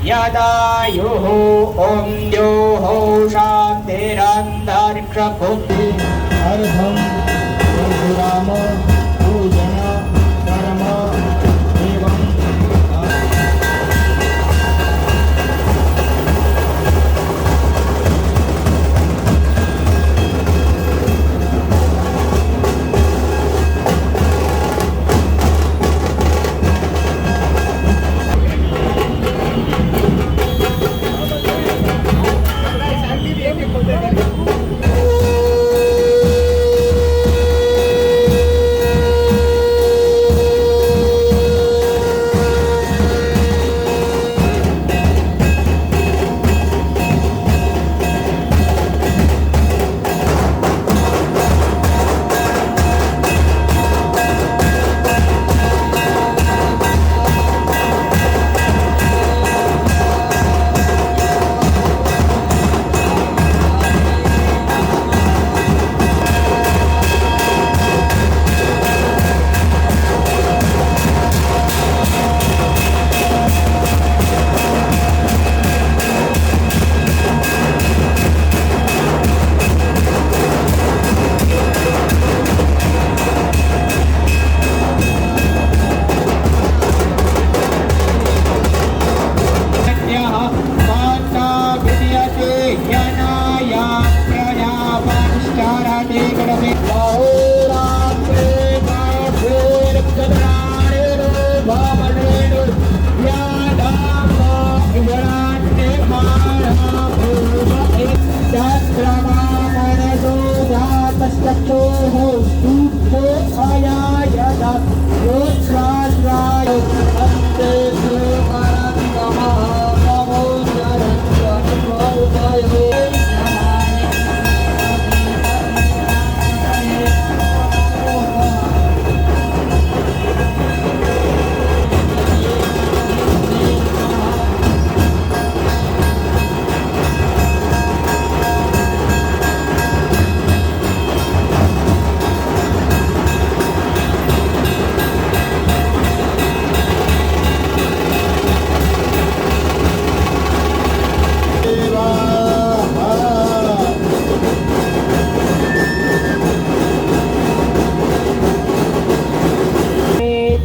यदायुः ॐ द्योः शान्तिरन्तरिक्षपुत्री अर्धं परशुराम पूजन कर्म एवं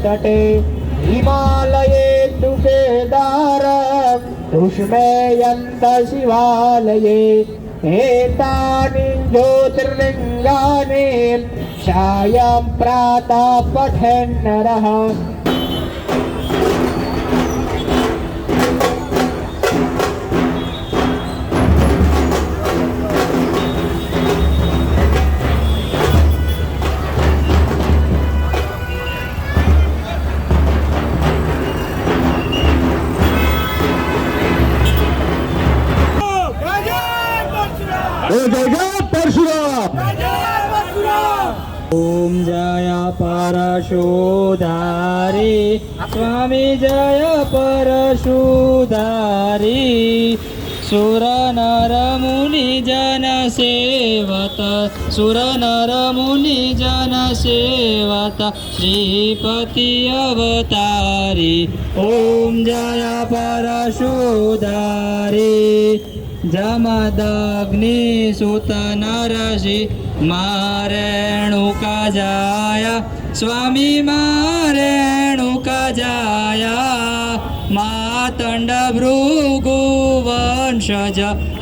तटे हिमालये तु केदार तुष्मेयन्त शिवालये एतानि ज्योतिर्लिङ्गानि सायं प्रातः पठन् नरः। ओम जय परशुधारी स्वामी जय परशुधारी सुर नर मुनि जन सेवत सुर नर मुनि जन सेवत श्रीपति अवतारी ओम जय परशुधारी जमदग्नि सुत नरसि मारेणुका जाया स्वामी मारेणुका जाया मार्तंड भृगु वंशज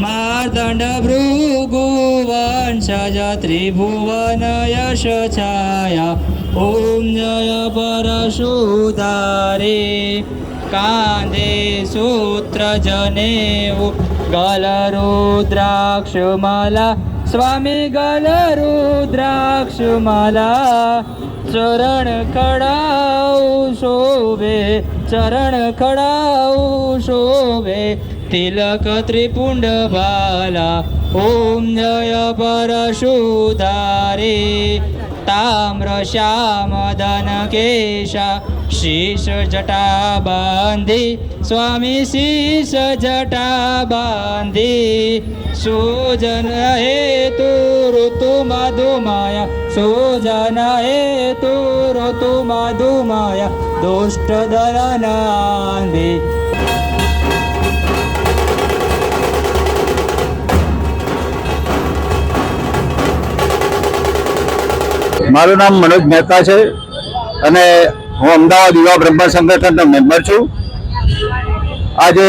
मार्तंड भृगु वंशज त्रिभुवन यश छाया ओम जय परशुधारी कांदे सूत्र जनेऊ गलरुद्राक्षमाला स्वामी गलरुद्राक्षमाला चरण खड़ाऊ शोभे चरण खड़ाऊ शोभे तिलक त्रिपुंड बाला ओम जय परशुधारी ताम्र श्याम धन केशा शीश जटा बांधी स्वामी शीश जटा बांधी सुजन हेतु ऋतु मधुमाया सुजन हेतु ऋतु मधुमाया दुष्ट दलनांदी મારું નામ મનોજ મહેતા છે અને હું અમદાવાદ યુવા બ્રહ્મ સંગઠનનો મેમ્બર છું. આજે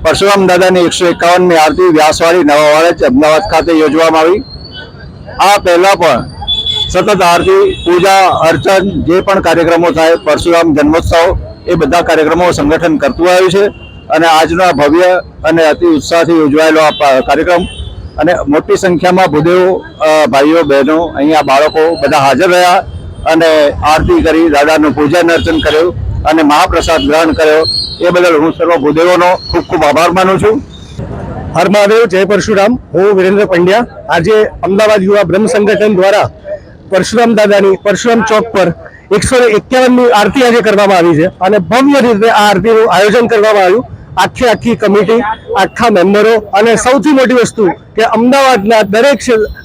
પરશુરામ દાદાની 151મી આરતી વ્યાસવાડી નવા વાડજ અમદાવાદ ખાતે યોજવામાં આવી. આ પહેલા પણ સતત આરતી, પૂજા, અર્ચન જે પણ કાર્યક્રમો થાય, પરશુરામ જન્મોત્સવ, એ બધા કાર્યક્રમો સંગઠન કરતું આવ્યું છે. અને આજનો આ ભવ્ય અને અતિ ઉત્સાહથી યોજવાયેલો આ કાર્યક્રમ અને મોટી સંખ્યામાં ભૂદેવો, ભાઈઓ, બહેનો, અહીંયા બાળકો બધા હાજર રહ્યા અને આરતી કરી, દાદાનું પૂજન અર્ચન કર્યું અને મહાપ્રસાદ ગ્રહણ કર્યો. એ બદલ હું સર્વ ભૂદેવોનો ખૂબ ખૂબ આભાર માનું છું. હર મહાદેવ, જય પરશુરામ. હું વિરેન્દ્ર પંડ્યા. આજે અમદાવાદ યુવા બ્રહ્મ સંગઠન દ્વારા પરશુરામ દાદાની પરશુરામ ચોક પર 151મી આરતી આજે કરવામાં આવી છે અને ભવ્ય રીતે આ આરતીનું આયોજન કરવામાં આવ્યું. આખી કમિટી, આખા મેમ્બરો અને સૌથી મોટી વસ્તુ કે અમદાવાદના દરેક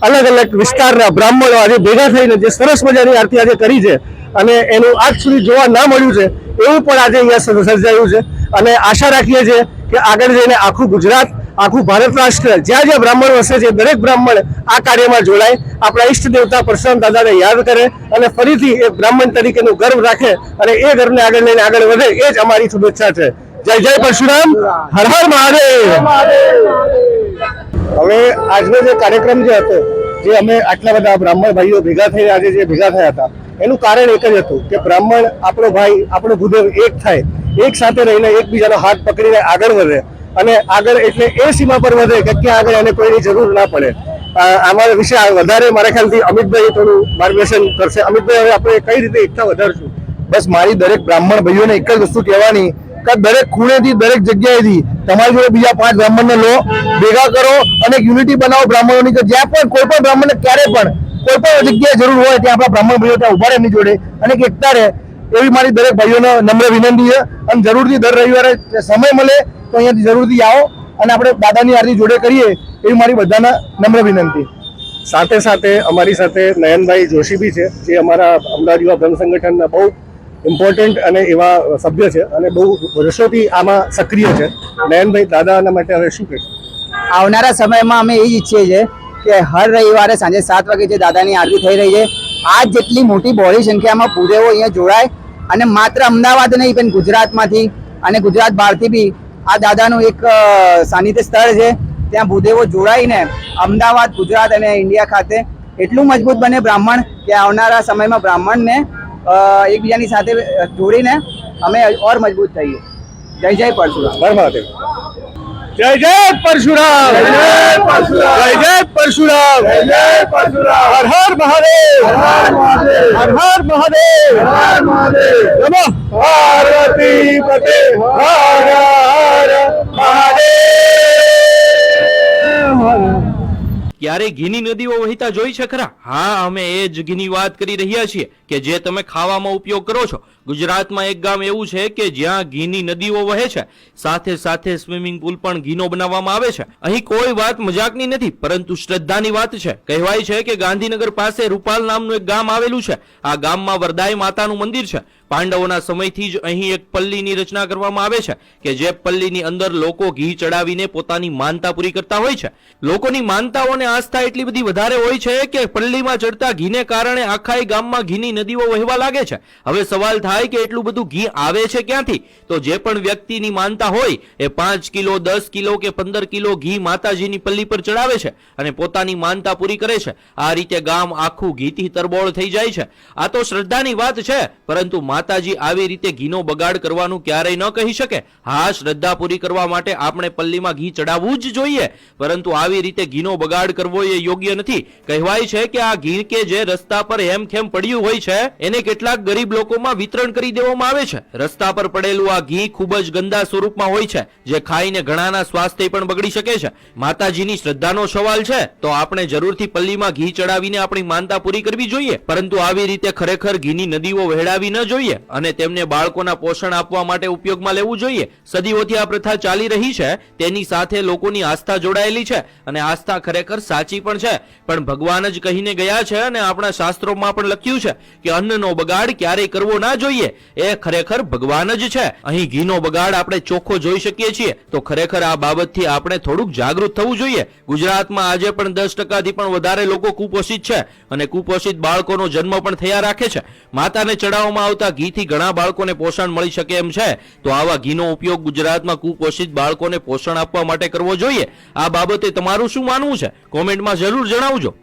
અલગ અલગ વિસ્તારના બ્રાહ્મણો આજે ભેગા થઈને જે સરસ મજાની આરતી આજે કરી છે અને એનું આજ સુધી જોવા ના મળ્યું છે એવું પણ આજે અહીંયા સર્જાયું છે. અને આશા રાખીએ છીએ કે આગળ જઈને આખું ગુજરાત, આખું ભારત રાષ્ટ્ર જ્યાં જ્યાં બ્રાહ્મણ વસે છે દરેક બ્રાહ્મણ આ કાર્યમાં જોડાય, આપણા ઈષ્ટ દેવતા પરશુરામ દાદાને યાદ કરે અને ફરીથી એ બ્રાહ્મણ તરીકેનું ગર્વ રાખે અને એ ગર્વને આગળ લઈને આગળ વધે, એ જ અમારી શુભેચ્છા છે. જય જય પરશુરામ, હર હર મહાદેવ. હવે આજનો જે કાર્યક્રમ જે હતો, જે અમે આટલા બધા બ્રાહ્મણ ભાઈઓ ભેગા થઈ આજે જે ભેગા થયા હતા, એનું કારણ એક જ હતું કે બ્રાહ્મણ, આપણો ભાઈ, આપણો ભૂદેવ એક થાય, એક સાથે રહીને એકબીજાનો હાથ પકડીને આગળ વધે અને આગળ એટલે એ સીમા પર વધે કે ક્યાં આગળ એને કોઈની જરૂર ના પડે. આમાં વિશે વધારે મારા ખ્યાલથી અમિતભાઈ થોડું માર્ગદર્શન કરશે. અમિતભાઈ, હવે આપણે કઈ રીતે એકતા વધારશું? બસ મારી દરેક બ્રાહ્મણ ભાઈઓને એક જ વસ્તુ કહેવાની કે દરેક ખૂણેથી, દરેક જગ્યાએથી તમારી જોડે બીજા 5 બ્રાહ્મણને લો, ભેગા કરો અને યુનિટી બનાવો બ્રાહ્મણોની. કે જ્યાં પણ કોઈ પણ બ્રાહ્મણને ક્યારે પણ કોઈ પણ જગ્યાએ જરૂર હોય ત્યાં આપણા બ્રાહ્મણ ભાઈઓ ત્યાં ઉભા રહે એમની જોડે અને એક એકતા રહે, એવી મારી દરેક ભાઈઓને નમ્ર વિનંતી છે. અને જરૂરથી દર રવિવારે સમય મળે તો અહીંયાથી જરૂરથી આવો અને આપણે દાદાની આરતી જોડે કરીએ, એવી મારી બધાના નમ્ર વિનંતી. સાથે સાથે અમારી સાથે નયનભાઈ જોશી બી છે, જે અમારા અમદાવાદ યુવા બ્રહ્મ સંગઠનના બહુ ઇમ્પોર્ટન્ટ અને એવા સભ્ય છે અને બહુ વર્ષોથી આમાં સક્રિય છે. નયનભાઈ, દાદાના માટે હવે શું કહેશો? આવનારા સમયમાં અમે એ જ ઈચ્છીએ છીએ કે હર રવિવારે સાંજે 7 વાગે જે દાદાની આરતી થઈ રહી છે, આજ જેટલી મોટી બહોળી સંખ્યામાં ભૂદેવો અહીંયા જોડાય અને માત્ર અમદાવાદ નહીં પણ ગુજરાતમાંથી અને ગુજરાત બહારથી બી આ દાદાનું એક સાનિધ્ય સ્થળ છે, ત્યાં ભૂદેવો જોડાઈને અમદાવાદ, ગુજરાત અને ઇન્ડિયા ખાતે એટલું મજબૂત બને બ્રાહ્મણ કે આવનારા સમયમાં બ્રાહ્મણને એકબીજાની સાથે જોડીને અમે ઓર મજબૂત થઈએ. જય જય પરશુરામ, હર મહાદેવ. જય જય પરશુરામ, જય જય પરશુરામ, જય જય પરશુરામ, જય જય પરશુરામ. હર હર મહાદેવ, હર હર મહાદેવ, હર હર મહાદેવ, હર હર મહાદેવ. નમઃ પાર્વતી પતે, હર હર મહાદેવ. ક્યારે ઘીની નદીઓ વહેતા જોઈ છે ખરા? હા, અમે એ જ ઘીની વાત કરી રહ્યા છીએ કે જે તમે ખાવામાં ઉપયોગ કરો છો. ગુજરાતમાં એક ગામ એવું છે કે જ્યાં ઘીની નદીઓ વહે છે, સાથે સાથે સ્વિમિંગ પુલ પણ ઘીનો બનાવવામાં આવે છે. અહીં કોઈ વાત મજાકની નથી, પરંતુ શ્રદ્ધાની વાત છે. કહેવાય છે કે ગાંધીનગર પાસે રૂપાલ નામનું એક ગામ આવેલું છે. આ ગામમાં વરદાય માતાનું મંદિર છે. પાંડવોના સમયથી જ અહીં એક પલ્લીની રચના કરવામાં આવે છે કે જે પલ્લીની અંદર લોકો ઘી ચડાવીને પોતાની માનતા પૂરી કરતા હોય છે. લોકોની માનતાઓને આસ્થા એટલી બધી વધારે હોય છે કે પલ્લીમાં ચડતા ઘીને કારણે આખા ગામમાં ઘીની નદીઓ વહેવા લાગે છે. હવે સવાલ થાય કે એટલું બધું ઘી આવે છે ક્યાંથી? તો જે પણ વ્યક્તિની માનતા હોય એ 5 કિલો, 10 કિલો કે 15 કિલો ઘી માતાજીની પલ્લી પર ચડાવે છે અને પોતાની માનતા પૂરી કરે છે. આ રીતે ગામ આખું ઘીથી તરબોળ થઈ જાય છે. આ તો શ્રદ્ધાની વાત છે, પરંતુ માતાજી આવી રીતે ઘીનો બગાડ કરવાનું ક્યારેય ન કહી શકે. હા, શ્રદ્ધા પૂરી કરવા માટે આપણે પલ્લીમાં ઘી ચડાવવું જ જોઈએ, પરંતુ આવી રીતે ઘીનો બગાડ કરવો એ યોગ્ય નથી. કહેવાય છે કે આ ઘી કે જે રસ્તા પર હેમખેમ પડ્યું હોય છે એને કેટલાક ગરીબ લોકોમાં વિતરણ કરી દેવામાં આવે છે. રસ્તા પર પડેલું આ ઘી ખૂબ જ ગંદા સ્વરૂપમાં હોય છે, જે ખાઈને ઘણાના સ્વાસ્થ્ય પણ બગડી શકે છે. માતાજીની શ્રદ્ધાનો સવાલ છે તો આપણે જરૂરથી પલ્લીમાં ઘી ચડાવીને આપણી માનતા પૂરી કરવી જોઈએ, પરંતુ આવી રીતે ખરેખર ઘીની નદીઓ વહેડાવી ન જોઈએ અને તેમને બાળકોના પોષણ આપવા માટે ઉપયોગમાં લેવું જોઈએ. સદીઓથી આ પ્રથા ચાલી રહી છે, તેની સાથે લોકોની આસ્થા જોડાયેલી છે અને આસ્થા ખરેખર સાચી પણ છે. પણ ભગવાન જ કહીને ગયા છે અને આપણા શાસ્ત્રોમાં પણ લખ્યું છે કે અન્નનો બગાડ ક્યારેય કરવો ના જોઈએ. જોઈએ એ ખરેખર ભગવાન જ છે. અહીં ઘીનો બગાડ આપણે ચોખ્ખો જોઈ શકીએ છીએ. તો ખરેખર આ બાબતથી આપણે થોડુંક જાગૃત થવું જોઈએ. ગુજરાતમાં આજે પણ 10%થી પણ વધારે લોકો કુપોષિત છે અને કુપોષિત બાળકોનો જન્મ પણ થયા રાખે છે. માતાને ચડાવવામાં આવતા ઘીથી ઘણા બાળકોને પોષણ મળી શકે એમ છે. તો આવા ઘીનો ઉપયોગ ગુજરાતમાં કુપોષિત બાળકોને પોષણ આપવા માટે કરવો જોઈએ. આ બાબતે તમારું શું માનવું છે? કોમેન્ટમાં જરૂર જણાવજો.